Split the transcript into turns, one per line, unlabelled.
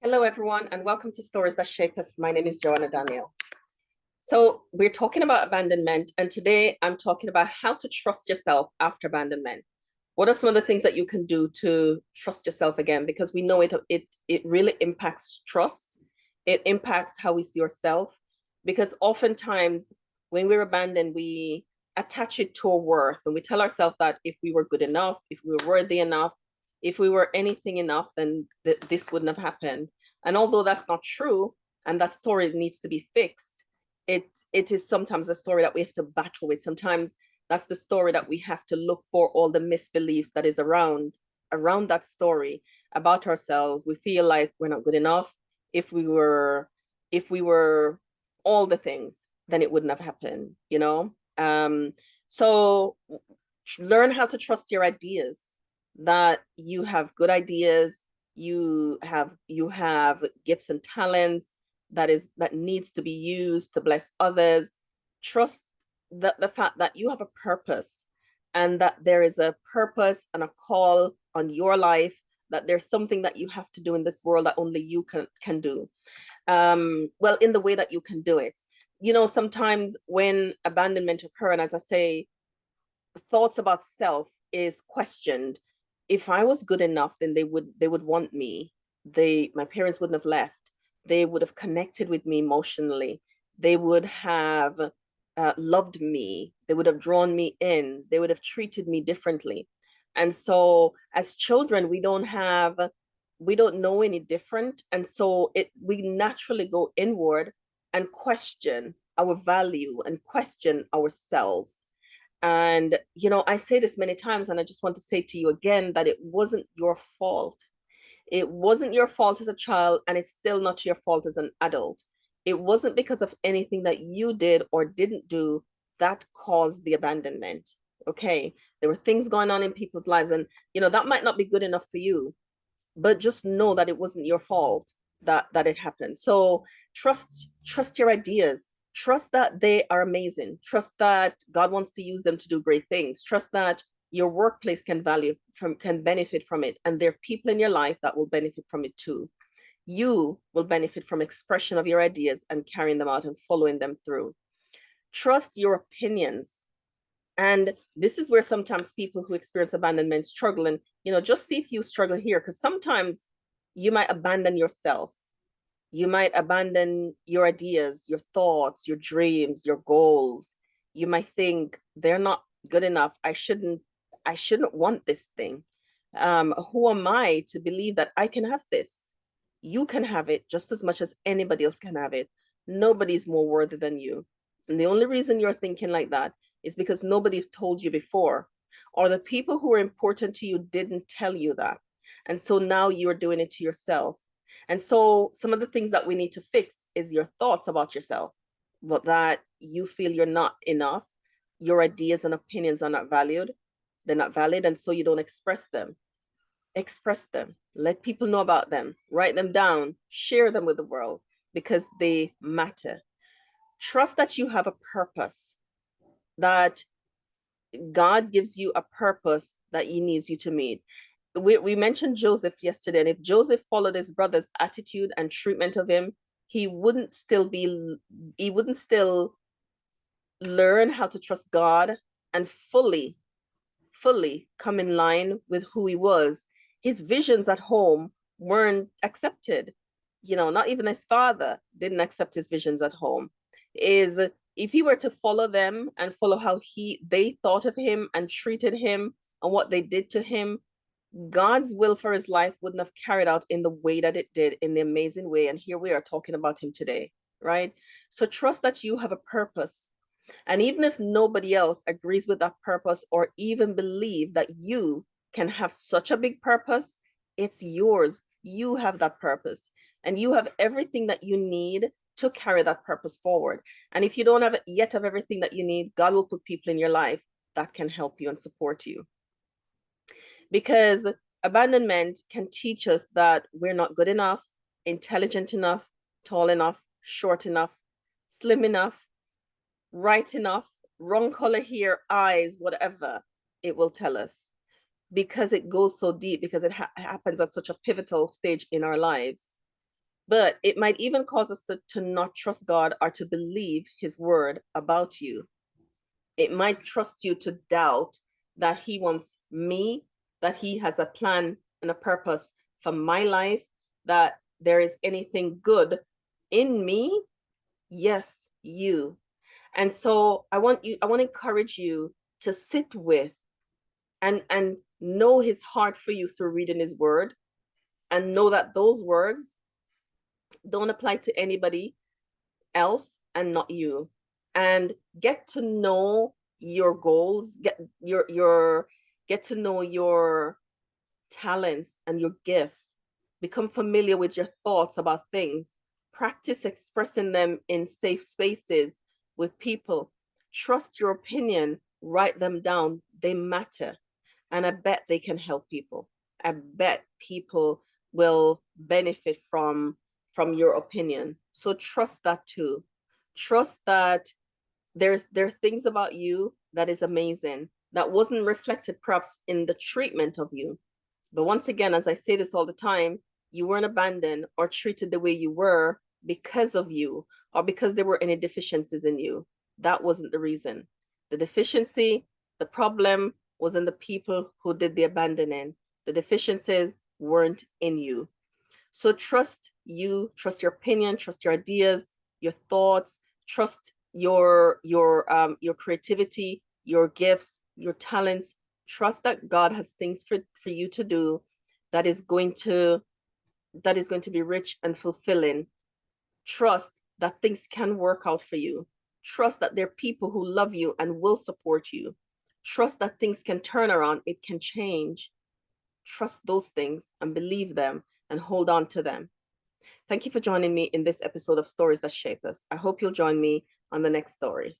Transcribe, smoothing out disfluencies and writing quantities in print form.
Hello, everyone, and welcome to Stories That Shape Us. My name is Joanna Daniel. So, we're talking about abandonment, and today I'm talking about how to trust yourself after abandonment. What are some of the things that you can do to trust yourself again? Because we know it really impacts trust. It impacts how we see ourselves. Because oftentimes, when we're abandoned, we attach it to our worth, and we tell ourselves that if we were good enough, if we were worthy enough, if we were anything enough, then this wouldn't have happened. And although that's not true, and that story needs to be fixed, it is sometimes a story that we have to battle with. Sometimes that's the story that we have to look for all the misbeliefs that is around that story about ourselves. We feel like we're not good enough. If we were, if we were all the things, then it wouldn't have happened, you know? So learn how to trust your ideas, that you have good ideas, you have gifts and talents that needs to be used to bless others. Trust the fact that you have a purpose, and that there is a purpose and a call on your life, that there's something that you have to do in this world that only you can do. Well, in the way that you can do it. Sometimes when abandonment occur, and as I say, thoughts about self is questioned. If I was good enough, then they would want me. My parents wouldn't have left. They would have connected with me emotionally. They would have loved me. They would have drawn me in. They would have treated me differently. And so as children, we don't know any different. And so we naturally go inward and question our value and question ourselves. And, I say this many times, and I just want to say to you again that it wasn't your fault. It wasn't your fault as a child, and it's still not your fault as an adult. It wasn't because of anything that you did or didn't do that caused the abandonment. Okay. There were things going on in people's lives, and, that might not be good enough for you, but just know that it wasn't your fault that it happened. So trust your ideas. Trust that they are amazing. Trust that God wants to use them to do great things. Trust that your workplace can benefit from it, and there are people in your life that will benefit from it too. You will benefit from expression of your ideas and carrying them out and following them through. Trust your opinions. And this is where sometimes people who experience abandonment struggle. And, just see if you struggle here, because sometimes you might abandon yourself. You might abandon your ideas, your thoughts, your dreams, your goals. You might think they're not good enough. I shouldn't want this thing. Who am I to believe that I can have this? You can have it just as much as anybody else can have it. Nobody's more worthy than you. And the only reason you're thinking like that is because nobody told you before, or the people who are important to you didn't tell you that. And so now you're doing it to yourself. And so some of the things that we need to fix is your thoughts about yourself, but that you feel you're not enough. Your ideas and opinions are not valued. They're not valid. And so you don't express them. Express them. Let people know about them. Write them down. Share them with the world, because they matter. Trust that you have a purpose, that God gives you a purpose that He needs you to meet. We mentioned Joseph yesterday, and if Joseph followed his brother's attitude and treatment of him, he wouldn't still learn how to trust God and fully come in line with who he was. His visions at home weren't accepted. Not even his father didn't accept his visions at home. Is If he were to follow them and follow how they thought of him and treated him and what they did to him, God's will for his life wouldn't have carried out in the way that it did, in the amazing way. And here we are talking about him today, right? So trust that you have a purpose. And even if nobody else agrees with that purpose or even believe that you can have such a big purpose, it's yours. You have that purpose, and you have everything that you need to carry that purpose forward. And if you don't have everything that you need, God will put people in your life that can help you and support you. Because abandonment can teach us that we're not good enough, intelligent enough, tall enough, short enough, slim enough, right enough, wrong color hair, eyes, whatever it will tell us, because it goes so deep, because it happens at such a pivotal stage in our lives. But it might even cause us to not trust God or to believe his word about you. It might trust you to doubt that he wants me, that he has a plan and a purpose for my life, that there is anything good in me. Yes, you. And so I want to encourage you to sit with and know his heart for you through reading his word, and know that those words don't apply to anybody else and not you. And get to know your goals, get to know your talents and your gifts. Become familiar with your thoughts about things. Practice expressing them in safe spaces with people. Trust your opinion, write them down. They matter. And I bet they can help people. I bet people will benefit from your opinion. So trust that too. Trust that there are things about you that is amazing that wasn't reflected perhaps in the treatment of you. But once again, as I say this all the time, you weren't abandoned or treated the way you were because of you or because there were any deficiencies in you. That wasn't the reason. The deficiency, the problem was in the people who did the abandoning. The deficiencies weren't in you. So trust you, trust your opinion, trust your ideas, your thoughts, trust your creativity, your gifts, your talents. Trust that God has things for you to do that is going to be rich and fulfilling. Trust that things can work out for you. Trust that there are people who love you and will support you. Trust that things can turn around, it can change. Trust those things and believe them and hold on to them. Thank you for joining me in this episode of Stories That Shape Us. I hope you'll join me on the next story.